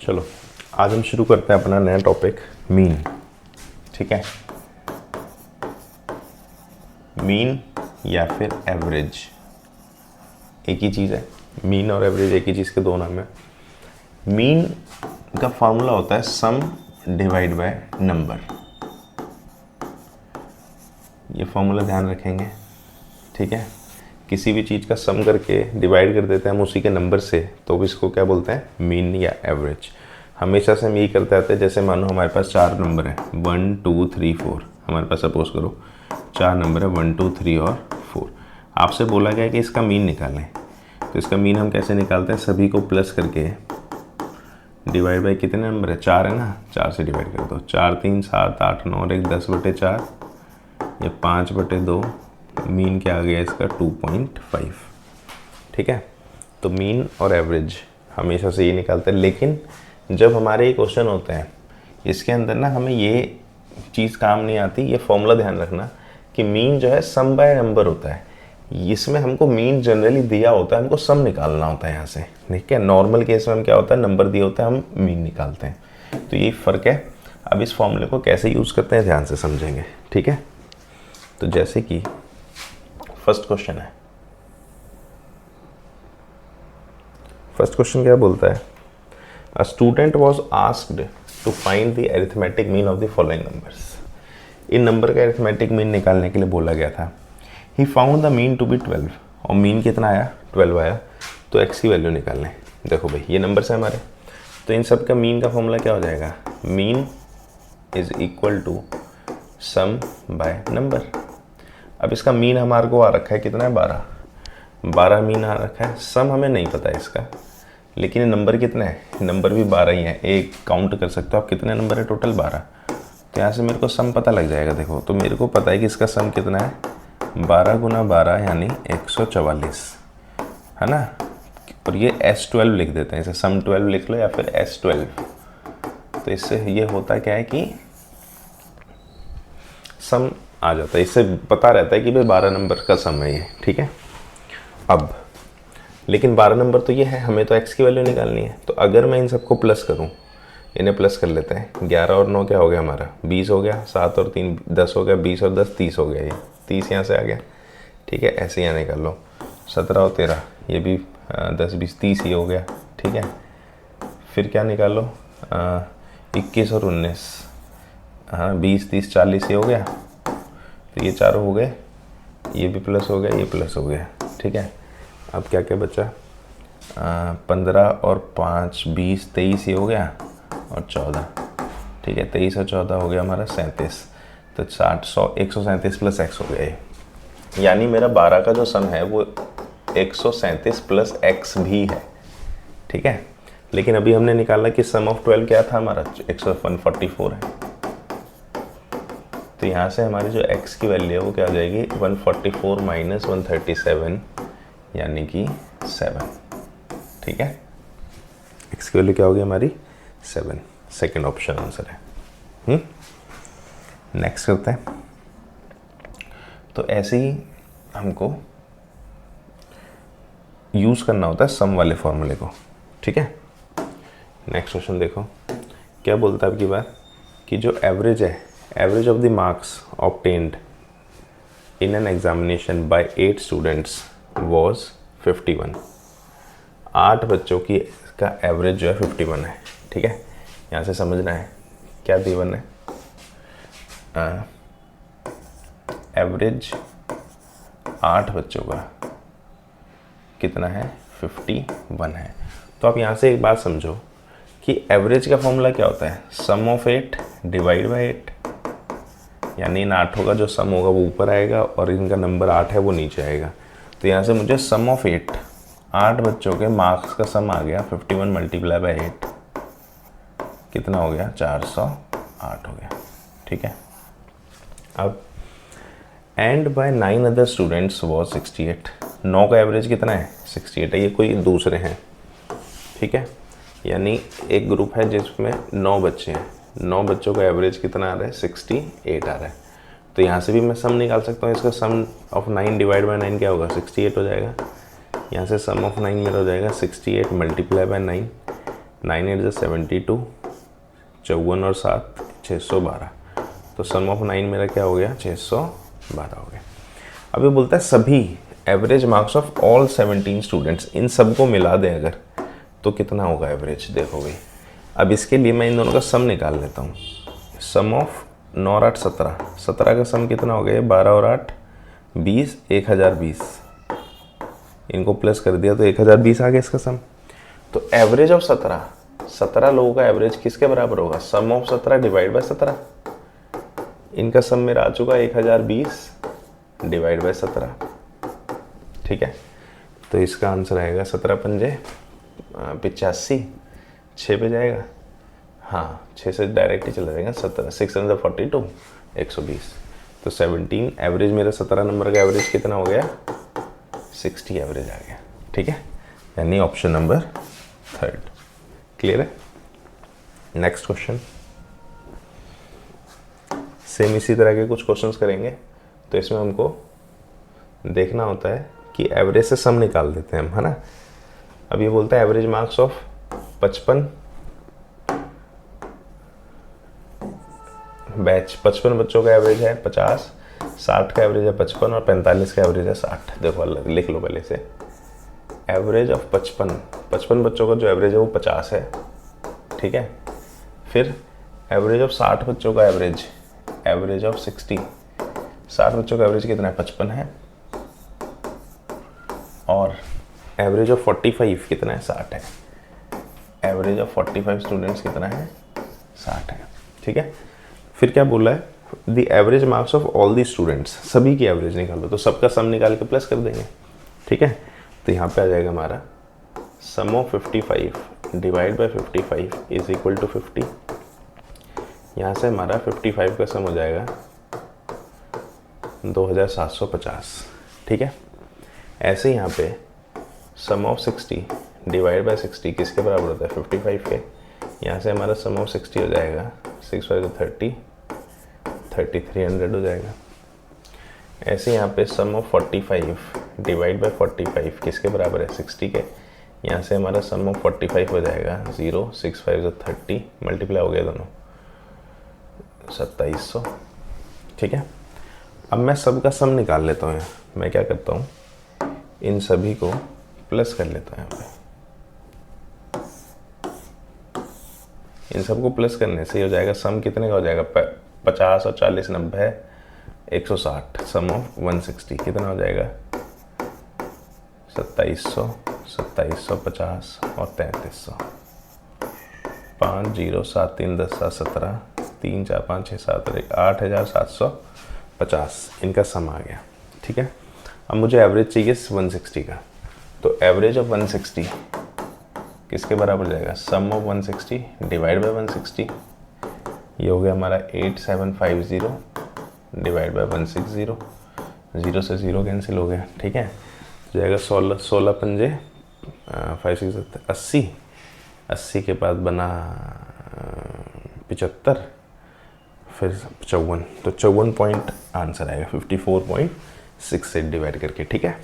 चलो आज हम शुरू करते हैं अपना नया टॉपिक मीन। ठीक है, मीन या फिर एवरेज एक ही चीज़ है। मीन और एवरेज एक ही चीज़ के दो नाम है। मीन का फॉर्मूला होता है सम डिवाइड बाय नंबर। ये फॉर्मूला ध्यान रखेंगे। ठीक है, किसी भी चीज़ का सम करके डिवाइड कर देते हैं हम उसी के नंबर से, तो इसको क्या बोलते हैं, मीन या एवरेज। हमेशा से हम यही करते आते हैं। जैसे मानो हमारे पास 4 नंबर है 1 2 3 4, हमारे पास सपोज करो 4 नंबर है 1 2 3 और 4। आपसे बोला गया कि इसका मीन निकालें, तो इसका मीन हम कैसे निकालते हैं, सभी को प्लस करके डिवाइड बाई कितने नंबर है, 4 है ना, 4 से डिवाइड कर दो। 4 3 7 8 9 और 1 10/4 या 5/2। मीन क्या आ गया इसका 2.5। ठीक है, तो मीन और एवरेज हमेशा से ये निकालते हैं। लेकिन जब हमारे ये क्वेश्चन होते हैं इसके अंदर ना हमें ये चीज़ काम नहीं आती। ये फॉर्मूला ध्यान रखना कि मीन जो है सम बाय नंबर होता है। इसमें हमको मीन जनरली दिया होता है, हमको सम निकालना होता है यहाँ से। ठीक है, नॉर्मल केस में हम क्या होता है, नंबर दिया होता है, हम मीन निकालते हैं। तो ये फ़र्क है। अब इस फॉर्मूले को कैसे यूज़ करते हैं ध्यान से समझेंगे। ठीक है, तो जैसे कि फर्स्ट क्वेश्चन है। फर्स्ट क्वेश्चन क्या बोलता है, a student was asked to find the arithmetic mean of the following numbers. इन नंबर का अरिथमेटिक मीन निकालने के लिए बोला गया था। He found the mean to be 12 और मीन कितना आया, 12 आया। तो एक्स की वैल्यू निकालने। देखो भाई ये नंबर है हमारे, तो इन सब का मीन का फॉर्मूला क्या हो जाएगा, mean is equal to sum by number. अब इसका मीन हमारे को आ रखा है कितना है, 12 मीन आ रखा है। सम हमें नहीं पता है इसका, लेकिन ये नंबर कितने हैं, नंबर भी 12 ही है। एक काउंट कर सकते हो आप, कितने नंबर है टोटल, 12। तो यहाँ से मेरे को सम पता लग जाएगा। देखो तो मेरे को पता है कि इसका सम कितना है, 12 गुना 12 यानी 144 है ना। और ये S12 लिख देते हैं, इसे सम 12 लिख लो या फिर S12। तो इससे ये होता क्या है कि सम आ जाता है, इससे पता रहता है कि भाई 12 नंबर का सम है ये। ठीक है, अब लेकिन 12 नंबर तो ये है, हमें तो x की वैल्यू निकालनी है। तो अगर मैं इन सबको प्लस करूं, इन्हें प्लस कर लेते हैं, 11 और 9 क्या हो गया हमारा, 20 हो गया। 7 और 3 10 हो गया, 20 और 10 30 हो गया। ये 30 यहाँ से आ गया। ठीक है, ऐसे यहाँ निकाल लो। 17 और 13 ये भी 10 20 30 ही हो गया। ठीक है, फिर क्या निकाल लो, 21 और 19, हाँ 20 30 40 ये हो गया। तो ये चारों हो गए, ये भी प्लस हो गया, ये प्लस हो गया। ठीक है, अब क्या क्या बचा, 15 और 5 20 23 ये हो गया और 14। ठीक है, 23 और 14 हो गया हमारा 37। तो 60 100 137 प्लस एक्स हो गया ये। यानी मेरा 12 का जो सम है वो 137 प्लस एक्स भी है। ठीक है, लेकिन अभी हमने निकाला कि सम ऑफ 12 क्या था हमारा, 144 है। तो यहाँ से हमारी जो x की वैल्यू है वो क्या आ जाएगी, 144 माइनस 137 यानी कि 7। ठीक है, x की वैल्यू क्या होगी हमारी, 7। सेकेंड ऑप्शन आंसर है। नेक्स्ट करते हैं। तो ऐसे ही हमको यूज़ करना होता है सम वाले फॉर्मूले को। ठीक है, नेक्स्ट क्वेश्चन देखो क्या बोलता है अब की बार, कि जो एवरेज है, average of the marks obtained in an examination by 8 students was 51। 8 बच्चों की का एवरेज जो है 51 है। ठीक है, यहाँ से समझना है क्या दिवन है, एवरेज 8 बच्चों का कितना है, 51 है। तो आप यहाँ से एक बात समझो कि एवरेज का फॉर्मूला क्या होता है, सम ऑफ 8 डिवाइड बाई 8। यानी इन 8 का जो सम होगा वो ऊपर आएगा और इनका नंबर 8 है वो नीचे आएगा। तो यहाँ से मुझे सम ऑफ 8 बच्चों के मार्क्स का सम आ गया, 51 मल्टीप्लाई बाई 8 कितना हो गया, 408 हो गया। ठीक है, अब and by 9 other students was 68। 9 का एवरेज कितना है, 68 है। ये कोई दूसरे हैं। ठीक है, यानी एक ग्रुप है जिसमें 9 बच्चे हैं, 9 बच्चों का एवरेज कितना आ रहा है, 68 आ रहा है। तो यहाँ से भी मैं सम निकाल सकता हूँ। इसका सम ऑफ 9 डिवाइड बाई 9 क्या होगा, 68 हो जाएगा। यहाँ से सम ऑफ 9 मेरा हो जाएगा 68 मल्टीप्लाई बाई 9। 9 8 72, 54 और 7 612। तो सम ऑफ 9 मेरा क्या हो गया, 612 हो गया। अब ये बोलता है सभी average marks of all 17 students, इन सबको मिला दें अगर तो कितना होगा एवरेज। देखो भाई, अब इसके लिए मैं इन दोनों का सम निकाल लेता हूँ। सम ऑफ 9 और 8 17, 17 का सम कितना हो गया, 12 और 8 20, 1020। इनको प्लस कर दिया तो 1020 आ गया इसका सम। तो एवरेज ऑफ 17 लोगों का एवरेज किसके बराबर होगा, सम ऑफ 17 डिवाइड बाय 17। इनका सम मेरा आ चुका 1020 डिवाइड बाय 17। ठीक है, तो इसका आंसर आएगा 17 पंजे 85, 6 पे जाएगा। हाँ, 6 से डायरेक्ट ही चला जाएगा। 17 642 120। तो 17 एवरेज मेरा 17 नंबर का एवरेज कितना हो गया, 60 एवरेज आ गया। ठीक है, यानी ऑप्शन नंबर 3। क्लियर है। नेक्स्ट क्वेश्चन, सेम इसी तरह के कुछ क्वेश्चंस करेंगे। तो इसमें हमको देखना होता है कि एवरेज से सम निकाल देते हैं हम, है ना। अब ये बोलता है एवरेज मार्क्स ऑफ 55 बैच, 55 बच्चों का एवरेज है 50, 60 का एवरेज है 55 और 45 का एवरेज है 60। देखो अलग लिख लो पहले से। एवरेज ऑफ 55 बच्चों का जो एवरेज है वो 50 है। ठीक है, फिर एवरेज ऑफ 60 बच्चों का एवरेज ऑफ 60 बच्चों का एवरेज कितना है, 55 है। और एवरेज ऑफ 45 कितना है, 60 है। एवरेज ऑफ 45 स्टूडेंट्स कितना है, 60 है। ठीक है, फिर क्या बोला है, the average marks of all the students, सभी की एवरेज निकालो। तो सबका सम निकाल के प्लस कर देंगे। ठीक है, तो यहाँ पे आ जाएगा हमारा sum of 55 divide by 55 is equal to 50। यहाँ से हमारा 55 का सम हो जाएगा 2750। ठीक है, ऐसे यहाँ पे सम ऑफ 60 डिवाइड बाय 60 किसके बराबर होता है, 55 के। यहाँ से हमारा सम ऑफ 60 हो जाएगा 6 5 30, 3300 हो जाएगा। ऐसे यहाँ पे सम ऑफ 45 डिवाइड बाय 45 किसके बराबर है, 60 के। यहाँ से हमारा सम ऑफ 45 हो जाएगा 0 6 5 30, मल्टीप्लाई हो गया दोनों 2700। ठीक है, अब मैं सबका सम निकाल लेता हूँ। मैं क्या करता हूँ, इन सभी को प्लस कर लेता हूँ। यहाँ पे इन सबको प्लस करने से हो जाएगा सम कितने का हो जाएगा, 50 और 40 90 160। सम ऑफ 160 कितना हो जाएगा, 2700 2750 और 3300। 5 0 7 3 10 7 17 3 4 5 6 7 1 8750 इनका सम आ गया। ठीक है, अब मुझे एवरेज चाहिए 160 का। तो एवरेज ऑफ 160 किसके बराबर जाएगा, सम ऑफ 160 डिवाइड बाय 160। ये हो गया हमारा 8750 डिवाइड बाय 160। 0 से 0 कैंसिल हो गया। ठीक है, जाएगा 16 पंजे 5 6 80, 80 के बाद बना 75, फिर 54। तो 54 पॉइंट आंसर आएगा 54.68 डिवाइड करके। ठीक है।